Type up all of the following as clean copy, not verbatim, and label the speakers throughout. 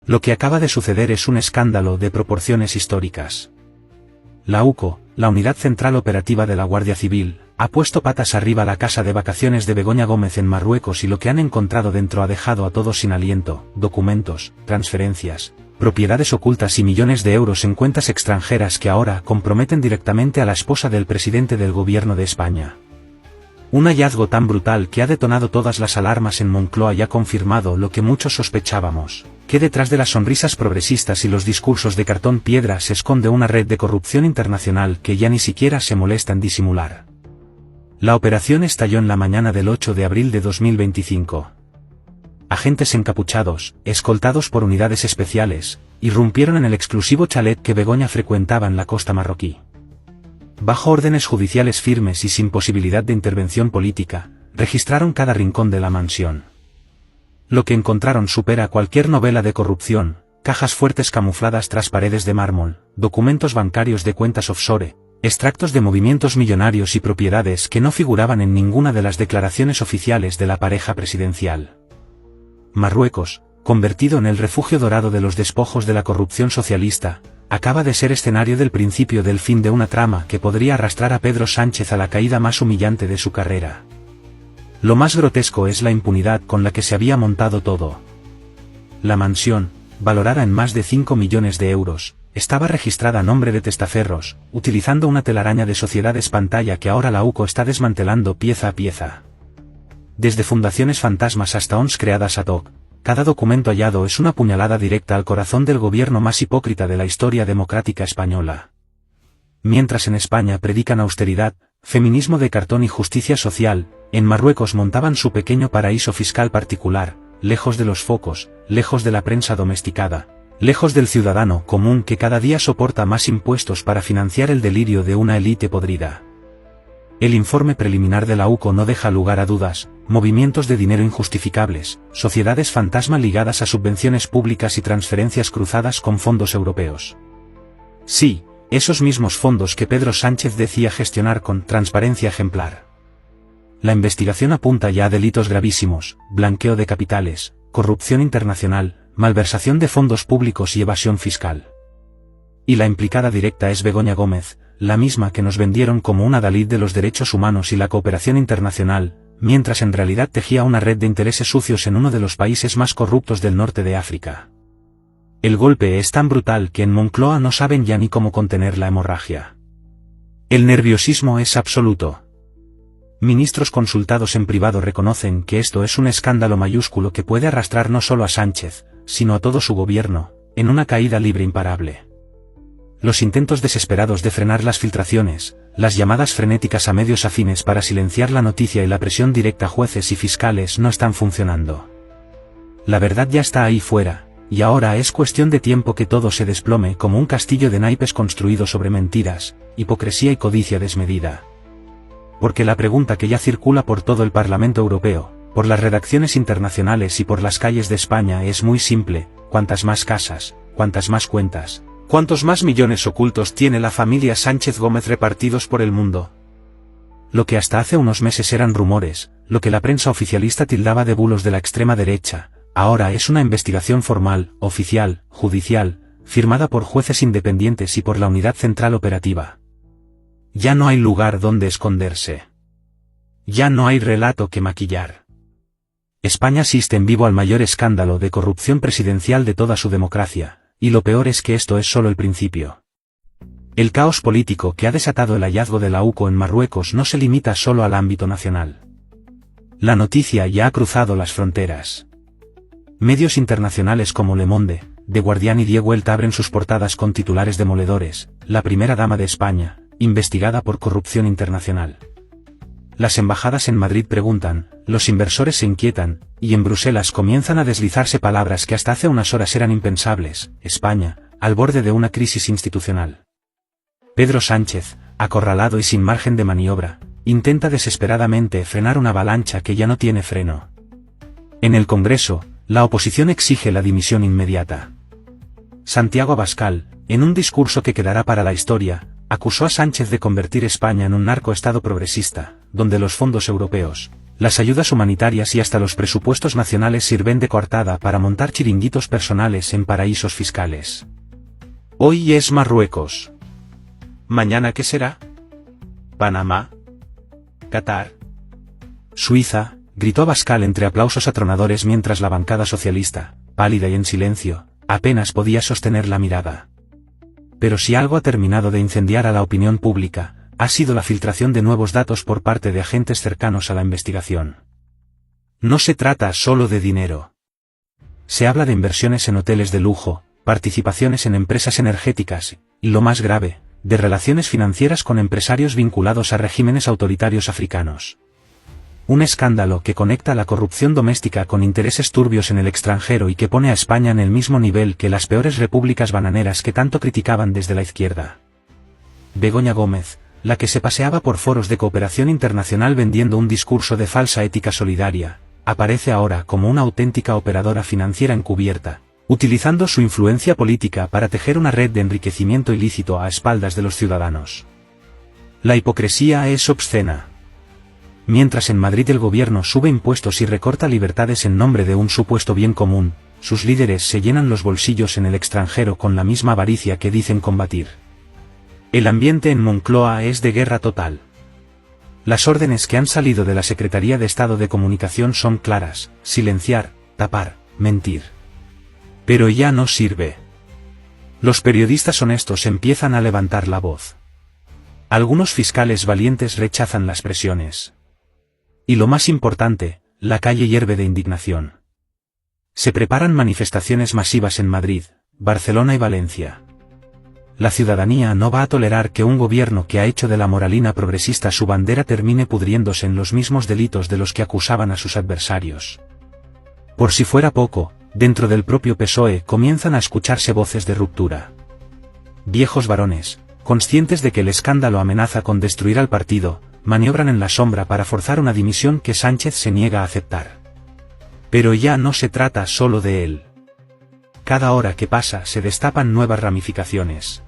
Speaker 1: Lo que acaba de suceder es un escándalo de proporciones históricas. La UCO, la Unidad Central Operativa de la Guardia Civil, ha puesto patas arriba la casa de vacaciones de Begoña Gómez en Marruecos y lo que han encontrado dentro ha dejado a todos sin aliento: documentos, transferencias, propiedades ocultas y millones de euros en cuentas extranjeras que ahora comprometen directamente a la esposa del presidente del gobierno de España. Un hallazgo tan brutal que ha detonado todas las alarmas en Moncloa y ha confirmado lo que muchos sospechábamos, que detrás de las sonrisas progresistas y los discursos de cartón piedra se esconde una red de corrupción internacional que ya ni siquiera se molesta en disimular. La operación estalló en la mañana del 8 de abril de 2025. Agentes encapuchados, escoltados por unidades especiales, irrumpieron en el exclusivo chalet que Begoña frecuentaba en la costa marroquí. Bajo órdenes judiciales firmes y sin posibilidad de intervención política, registraron cada rincón de la mansión. Lo que encontraron supera cualquier novela de corrupción: cajas fuertes camufladas tras paredes de mármol, documentos bancarios de cuentas offshore, extractos de movimientos millonarios y propiedades que no figuraban en ninguna de las declaraciones oficiales de la pareja presidencial. Marruecos, convertido en el refugio dorado de los despojos de la corrupción socialista, acaba de ser escenario del principio del fin de una trama que podría arrastrar a Pedro Sánchez a la caída más humillante de su carrera. Lo más grotesco es la impunidad con la que se había montado todo. La mansión, valorada en más de 5 millones de euros, estaba registrada a nombre de testaferros, utilizando una telaraña de sociedades pantalla que ahora la UCO está desmantelando pieza a pieza. Desde fundaciones fantasmas hasta ONGs creadas ad hoc, cada documento hallado es una puñalada directa al corazón del gobierno más hipócrita de la historia democrática española. Mientras en España predican austeridad, feminismo de cartón y justicia social, en Marruecos montaban su pequeño paraíso fiscal particular, lejos de los focos, lejos de la prensa domesticada, lejos del ciudadano común que cada día soporta más impuestos para financiar el delirio de una élite podrida. El informe preliminar de la UCO no deja lugar a dudas: movimientos de dinero injustificables, sociedades fantasma ligadas a subvenciones públicas y transferencias cruzadas con fondos europeos. Sí, esos mismos fondos que Pedro Sánchez decía gestionar con transparencia ejemplar. La investigación apunta ya a delitos gravísimos: blanqueo de capitales, corrupción internacional, malversación de fondos públicos y evasión fiscal. Y la implicada directa es Begoña Gómez, la misma que nos vendieron como una Dalí de los derechos humanos y la cooperación internacional, mientras en realidad tejía una red de intereses sucios en uno de los países más corruptos del norte de África. El golpe es tan brutal que en Moncloa no saben ya ni cómo contener la hemorragia. El nerviosismo es absoluto. Ministros consultados en privado reconocen que esto es un escándalo mayúsculo que puede arrastrar no solo a Sánchez, sino a todo su gobierno, en una caída libre imparable. Los intentos desesperados de frenar las filtraciones, las llamadas frenéticas a medios afines para silenciar la noticia y la presión directa a jueces y fiscales no están funcionando. La verdad ya está ahí fuera, y ahora es cuestión de tiempo que todo se desplome como un castillo de naipes construido sobre mentiras, hipocresía y codicia desmedida. Porque la pregunta que ya circula por todo el Parlamento Europeo, por las redacciones internacionales y por las calles de España es muy simple: ¿cuántas más casas, cuántas más cuentas, cuántos más millones ocultos tiene la familia Sánchez Gómez repartidos por el mundo? Lo que hasta hace unos meses eran rumores, lo que la prensa oficialista tildaba de bulos de la extrema derecha, ahora es una investigación formal, oficial, judicial, firmada por jueces independientes y por la Unidad Central Operativa. Ya no hay lugar donde esconderse. Ya no hay relato que maquillar. España asiste en vivo al mayor escándalo de corrupción presidencial de toda su democracia, y lo peor es que esto es solo el principio. El caos político que ha desatado el hallazgo de la UCO en Marruecos no se limita solo al ámbito nacional. La noticia ya ha cruzado las fronteras. Medios internacionales como Le Monde, The Guardian y Die Welt abren sus portadas con titulares demoledores: la primera dama de España, investigada por corrupción internacional. Las embajadas en Madrid preguntan, los inversores se inquietan, y en Bruselas comienzan a deslizarse palabras que hasta hace unas horas eran impensables: España, al borde de una crisis institucional. Pedro Sánchez, acorralado y sin margen de maniobra, intenta desesperadamente frenar una avalancha que ya no tiene freno. En el Congreso, la oposición exige la dimisión inmediata. Santiago Abascal, en un discurso que quedará para la historia, acusó a Sánchez de convertir España en un narcoestado progresista, donde los fondos europeos, Las ayudas humanitarias y hasta los presupuestos nacionales sirven de coartada para montar chiringuitos personales en paraísos fiscales. Hoy es Marruecos. ¿Mañana qué será? ¿Panamá? ¿Qatar? ¿Suiza?, gritó Abascal entre aplausos atronadores mientras la bancada socialista, pálida y en silencio, apenas podía sostener la mirada. Pero si algo ha terminado de incendiar a la opinión pública, ha sido la filtración de nuevos datos por parte de agentes cercanos a la investigación. No se trata solo de dinero. Se habla de inversiones en hoteles de lujo, participaciones en empresas energéticas, y lo más grave, de relaciones financieras con empresarios vinculados a regímenes autoritarios africanos. Un escándalo que conecta la corrupción doméstica con intereses turbios en el extranjero y que pone a España en el mismo nivel que las peores repúblicas bananeras que tanto criticaban desde la izquierda. Begoña Gómez, la que se paseaba por foros de cooperación internacional vendiendo un discurso de falsa ética solidaria, aparece ahora como una auténtica operadora financiera encubierta, utilizando su influencia política para tejer una red de enriquecimiento ilícito a espaldas de los ciudadanos. La hipocresía es obscena. Mientras en Madrid el gobierno sube impuestos y recorta libertades en nombre de un supuesto bien común, sus líderes se llenan los bolsillos en el extranjero con la misma avaricia que dicen combatir. El ambiente en Moncloa es de guerra total. Las órdenes que han salido de la Secretaría de Estado de Comunicación son claras: silenciar, tapar, mentir. Pero ya no sirve. Los periodistas honestos empiezan a levantar la voz. Algunos fiscales valientes rechazan las presiones. Y lo más importante, la calle hierve de indignación. Se preparan manifestaciones masivas en Madrid, Barcelona y Valencia. La ciudadanía no va a tolerar que un gobierno que ha hecho de la moralina progresista su bandera termine pudriéndose en los mismos delitos de los que acusaban a sus adversarios. Por si fuera poco, dentro del propio PSOE comienzan a escucharse voces de ruptura. Viejos varones, conscientes de que el escándalo amenaza con destruir al partido, maniobran en la sombra para forzar una dimisión que Sánchez se niega a aceptar. Pero ya no se trata solo de él. Cada hora que pasa se destapan nuevas ramificaciones.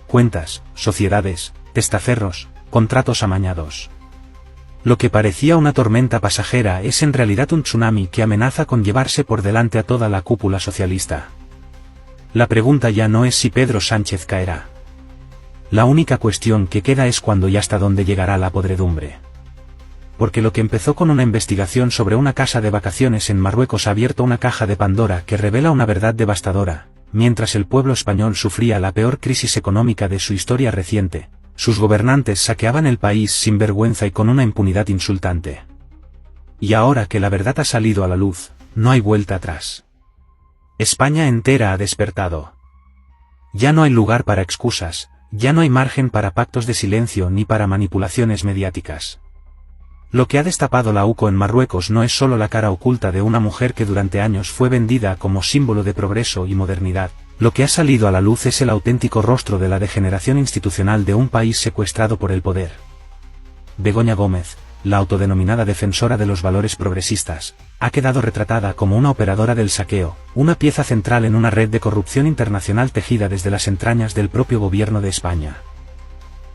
Speaker 1: Cuentas, sociedades, testaferros, contratos amañados. Lo que parecía una tormenta pasajera es en realidad un tsunami que amenaza con llevarse por delante a toda la cúpula socialista. La pregunta ya no es si Pedro Sánchez caerá. La única cuestión que queda es cuándo y hasta dónde llegará la podredumbre. Porque lo que empezó con una investigación sobre una casa de vacaciones en Marruecos ha abierto una caja de Pandora que revela una verdad devastadora. Mientras el pueblo español sufría la peor crisis económica de su historia reciente, sus gobernantes saqueaban el país sin vergüenza y con una impunidad insultante. Y ahora que la verdad ha salido a la luz, no hay vuelta atrás. España entera ha despertado. Ya no hay lugar para excusas, ya no hay margen para pactos de silencio ni para manipulaciones mediáticas. Lo que ha destapado la UCO en Marruecos no es solo la cara oculta de una mujer que durante años fue vendida como símbolo de progreso y modernidad. Lo que ha salido a la luz es el auténtico rostro de la degeneración institucional de un país secuestrado por el poder. Begoña Gómez, la autodenominada defensora de los valores progresistas, ha quedado retratada como una operadora del saqueo, una pieza central en una red de corrupción internacional tejida desde las entrañas del propio gobierno de España.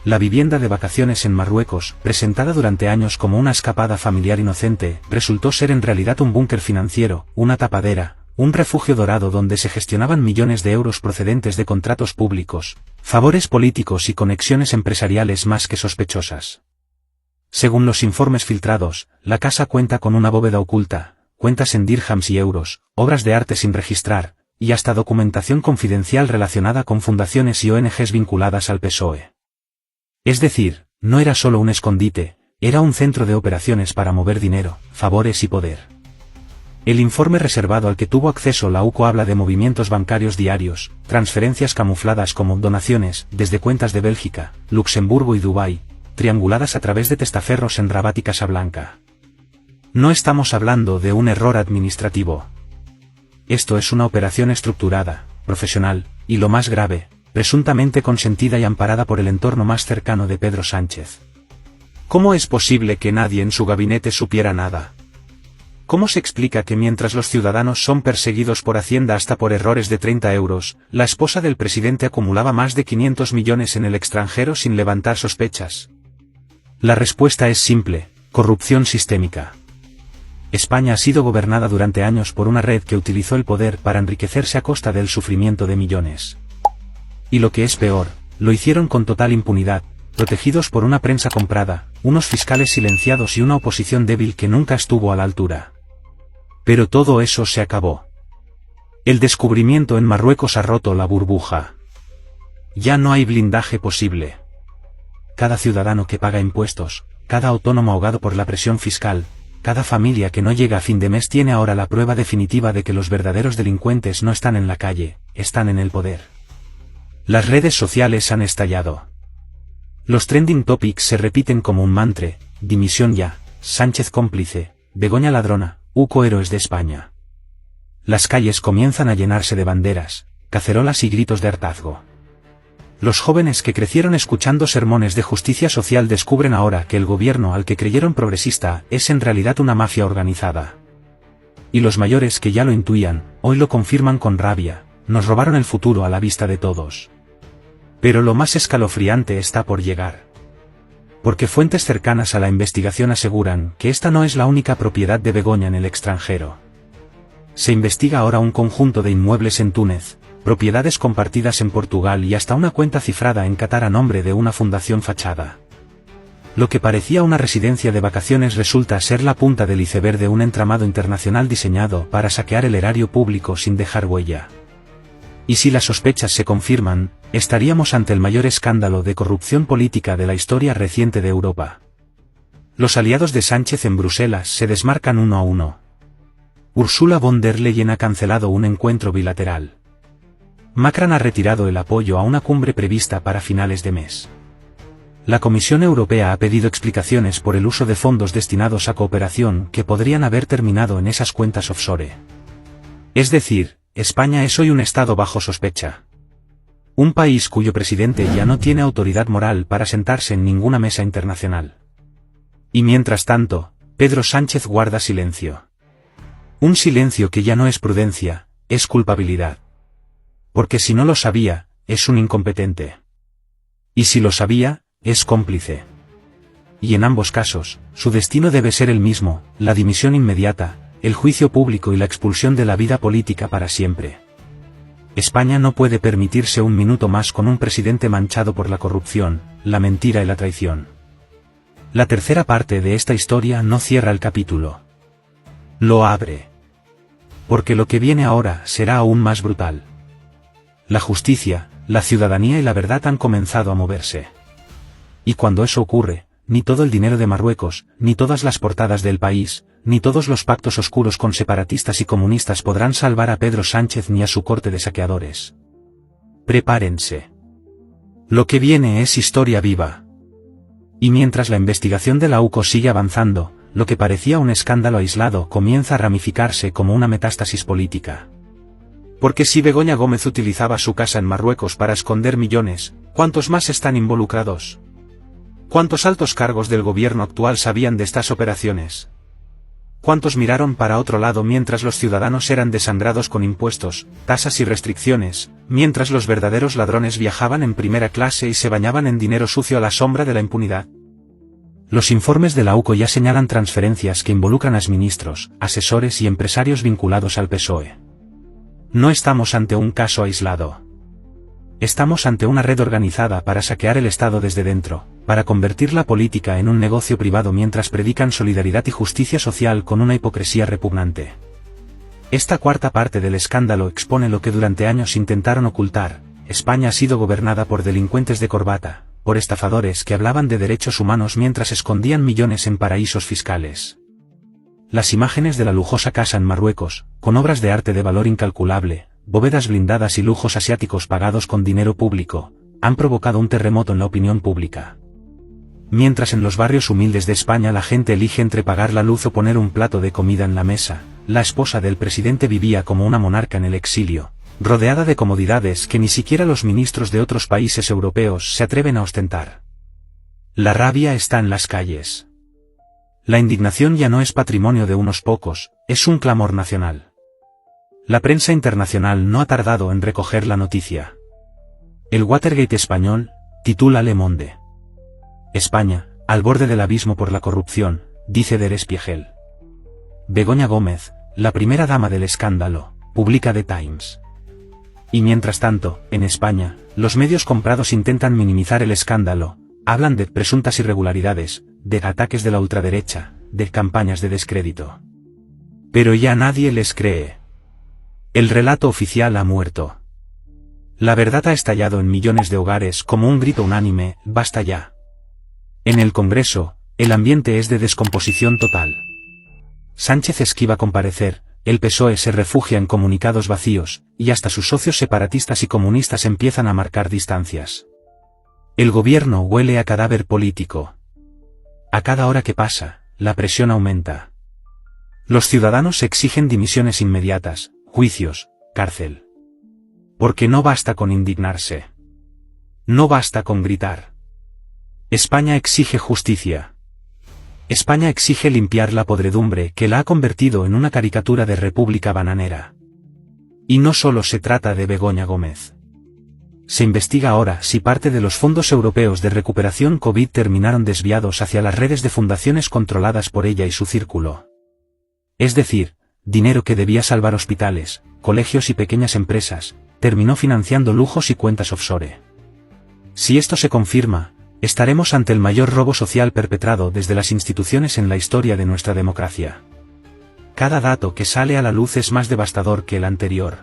Speaker 1: La vivienda de vacaciones en Marruecos, presentada durante años como una escapada familiar inocente, resultó ser en realidad un búnker financiero, una tapadera, un refugio dorado donde se gestionaban millones de euros procedentes de contratos públicos, favores políticos y conexiones empresariales más que sospechosas. Según los informes filtrados, la casa cuenta con una bóveda oculta, cuentas en dirhams y euros, obras de arte sin registrar, y hasta documentación confidencial relacionada con fundaciones y ONGs vinculadas al PSOE. Es decir, no era solo un escondite, era un centro de operaciones para mover dinero, favores y poder. El informe reservado al que tuvo acceso la UCO habla de movimientos bancarios diarios, transferencias camufladas como donaciones, desde cuentas de Bélgica, Luxemburgo y Dubái, trianguladas a través de testaferros en Rabat y Casablanca. No estamos hablando de un error administrativo. Esto es una operación estructurada, profesional, y lo más grave, presuntamente consentida y amparada por el entorno más cercano de Pedro Sánchez. ¿Cómo es posible que nadie en su gabinete supiera nada? ¿Cómo se explica que mientras los ciudadanos son perseguidos por Hacienda hasta por errores de 30 euros, la esposa del presidente acumulaba más de 500 millones en el extranjero sin levantar sospechas? La respuesta es simple: Corrupción sistémica. España ha sido gobernada durante años por una red que utilizó el poder para enriquecerse a costa del sufrimiento de millones. Y lo que es peor, lo hicieron con total impunidad, protegidos por una prensa comprada, unos fiscales silenciados y una oposición débil que nunca estuvo a la altura. Pero todo eso se acabó. El descubrimiento en Marruecos ha roto la burbuja. Ya no hay blindaje posible. Cada ciudadano que paga impuestos, cada autónomo ahogado por la presión fiscal, cada familia que no llega a fin de mes tiene ahora la prueba definitiva de que los verdaderos delincuentes no están en la calle, están en el poder. Las redes sociales han estallado. Los trending topics se repiten como un mantra: dimisión ya, Sánchez cómplice, Begoña ladrona, UCO héroes de España. Las calles comienzan a llenarse de banderas, cacerolas y gritos de hartazgo. Los jóvenes que crecieron escuchando sermones de justicia social descubren ahora que el gobierno al que creyeron progresista es en realidad una mafia organizada. Y los mayores que ya lo intuían, hoy lo confirman con rabia: nos robaron el futuro a la vista de todos. Pero lo más escalofriante está por llegar. Porque fuentes cercanas a la investigación aseguran que esta no es la única propiedad de Begoña en el extranjero. Se investiga ahora un conjunto de inmuebles en Túnez, propiedades compartidas en Portugal y hasta una cuenta cifrada en Qatar a nombre de una fundación fachada. Lo que parecía una residencia de vacaciones resulta ser la punta del iceberg de un entramado internacional diseñado para saquear el erario público sin dejar huella. Y si las sospechas se confirman, estaríamos ante el mayor escándalo de corrupción política de la historia reciente de Europa. Los aliados de Sánchez en Bruselas se desmarcan uno a uno. Ursula von der Leyen ha cancelado un encuentro bilateral. Macron ha retirado el apoyo a una cumbre prevista para finales de mes. La Comisión Europea ha pedido explicaciones por el uso de fondos destinados a cooperación que podrían haber terminado en esas cuentas offshore. Es decir, España es hoy un Estado bajo sospecha. Un país cuyo presidente ya no tiene autoridad moral para sentarse en ninguna mesa internacional. Y mientras tanto, Pedro Sánchez guarda silencio. Un silencio que ya no es prudencia, es culpabilidad. Porque si no lo sabía, es un incompetente. Y si lo sabía, es cómplice. Y en ambos casos, su destino debe ser el mismo: la dimisión inmediata, el juicio público y la expulsión de la vida política para siempre. España no puede permitirse un minuto más con un presidente manchado por la corrupción, la mentira y la traición. La tercera parte de esta historia no cierra el capítulo. Lo abre. Porque lo que viene ahora será aún más brutal. La justicia, la ciudadanía y la verdad han comenzado a moverse. Y cuando eso ocurre, ni todo el dinero de Marruecos, ni todas las portadas del País, ni todos los pactos oscuros con separatistas y comunistas podrán salvar a Pedro Sánchez ni a su corte de saqueadores. Prepárense. Lo que viene es historia viva. Y mientras la investigación de la UCO sigue avanzando, lo que parecía un escándalo aislado comienza a ramificarse como una metástasis política. Porque si Begoña Gómez utilizaba su casa en Marruecos para esconder millones, ¿cuántos más están involucrados? ¿Cuántos altos cargos del gobierno actual sabían de estas operaciones? ¿Cuántos miraron para otro lado mientras los ciudadanos eran desangrados con impuestos, tasas y restricciones, mientras los verdaderos ladrones viajaban en primera clase y se bañaban en dinero sucio a la sombra de la impunidad? Los informes de la UCO ya señalan transferencias que involucran a exministros, asesores y empresarios vinculados al PSOE. No estamos ante un caso aislado. Estamos ante una red organizada para saquear el Estado desde dentro, para convertir la política en un negocio privado mientras predican solidaridad y justicia social con una hipocresía repugnante. Esta cuarta parte del escándalo expone lo que durante años intentaron ocultar: España ha sido gobernada por delincuentes de corbata, por estafadores que hablaban de derechos humanos mientras escondían millones en paraísos fiscales. Las imágenes de la lujosa casa en Marruecos, con obras de arte de valor incalculable, bóvedas blindadas y lujos asiáticos pagados con dinero público, han provocado un terremoto en la opinión pública. Mientras en los barrios humildes de España la gente elige entre pagar la luz o poner un plato de comida en la mesa, la esposa del presidente vivía como una monarca en el exilio, rodeada de comodidades que ni siquiera los ministros de otros países europeos se atreven a ostentar. La rabia está en las calles. La indignación ya no es patrimonio de unos pocos, es un clamor nacional. La prensa internacional no ha tardado en recoger la noticia. El Watergate español, titula Le Monde. España, al borde del abismo por la corrupción, dice Der Spiegel. Begoña Gómez, la primera dama del escándalo, publica The Times. Y mientras tanto, en España, los medios comprados intentan minimizar el escándalo, hablan de presuntas irregularidades, de ataques de la ultraderecha, de campañas de descrédito. Pero ya nadie les cree. El relato oficial ha muerto. La verdad ha estallado en millones de hogares como un grito unánime, basta ya. En el Congreso, el ambiente es de descomposición total. Sánchez esquiva comparecer, el PSOE se refugia en comunicados vacíos, y hasta sus socios separatistas y comunistas empiezan a marcar distancias. El gobierno huele a cadáver político. A cada hora que pasa, la presión aumenta. Los ciudadanos exigen dimisiones inmediatas, juicios, cárcel. Porque no basta con indignarse. No basta con gritar. España exige justicia. España exige limpiar la podredumbre que la ha convertido en una caricatura de república bananera. Y no solo se trata de Begoña Gómez. Se investiga ahora si parte de los fondos europeos de recuperación COVID terminaron desviados hacia las redes de fundaciones controladas por ella y su círculo. Es decir, dinero que debía salvar hospitales, colegios y pequeñas empresas, terminó financiando lujos y cuentas offshore. Si esto se confirma, estaremos ante el mayor robo social perpetrado desde las instituciones en la historia de nuestra democracia. Cada dato que sale a la luz es más devastador que el anterior.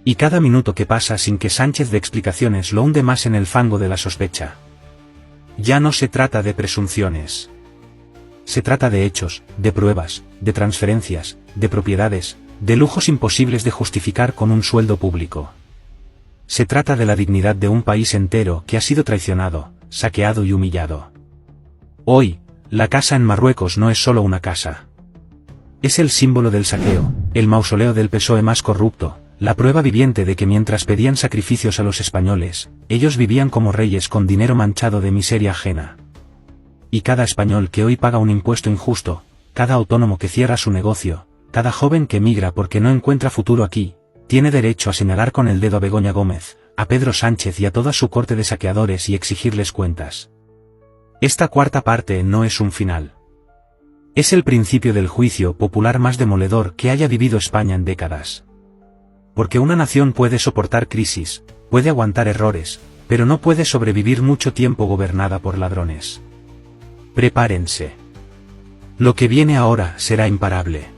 Speaker 1: Y cada minuto que pasa sin que Sánchez dé explicaciones lo hunde más en el fango de la sospecha. Ya no se trata de presunciones. Se trata de hechos, de pruebas, de transferencias, de propiedades, de lujos imposibles de justificar con un sueldo público. Se trata de la dignidad de un país entero que ha sido traicionado, saqueado y humillado. Hoy, la casa en Marruecos no es solo una casa. Es el símbolo del saqueo, el mausoleo del PSOE más corrupto, la prueba viviente de que mientras pedían sacrificios a los españoles, ellos vivían como reyes con dinero manchado de miseria ajena. Y cada español que hoy paga un impuesto injusto, cada autónomo que cierra su negocio, cada joven que emigra porque no encuentra futuro aquí, tiene derecho a señalar con el dedo a Begoña Gómez, a Pedro Sánchez y a toda su corte de saqueadores y exigirles cuentas. Esta cuarta parte no es un final. Es el principio del juicio popular más demoledor que haya vivido España en décadas. Porque una nación puede soportar crisis, puede aguantar errores, pero no puede sobrevivir mucho tiempo gobernada por ladrones. Prepárense. Lo que viene ahora será imparable.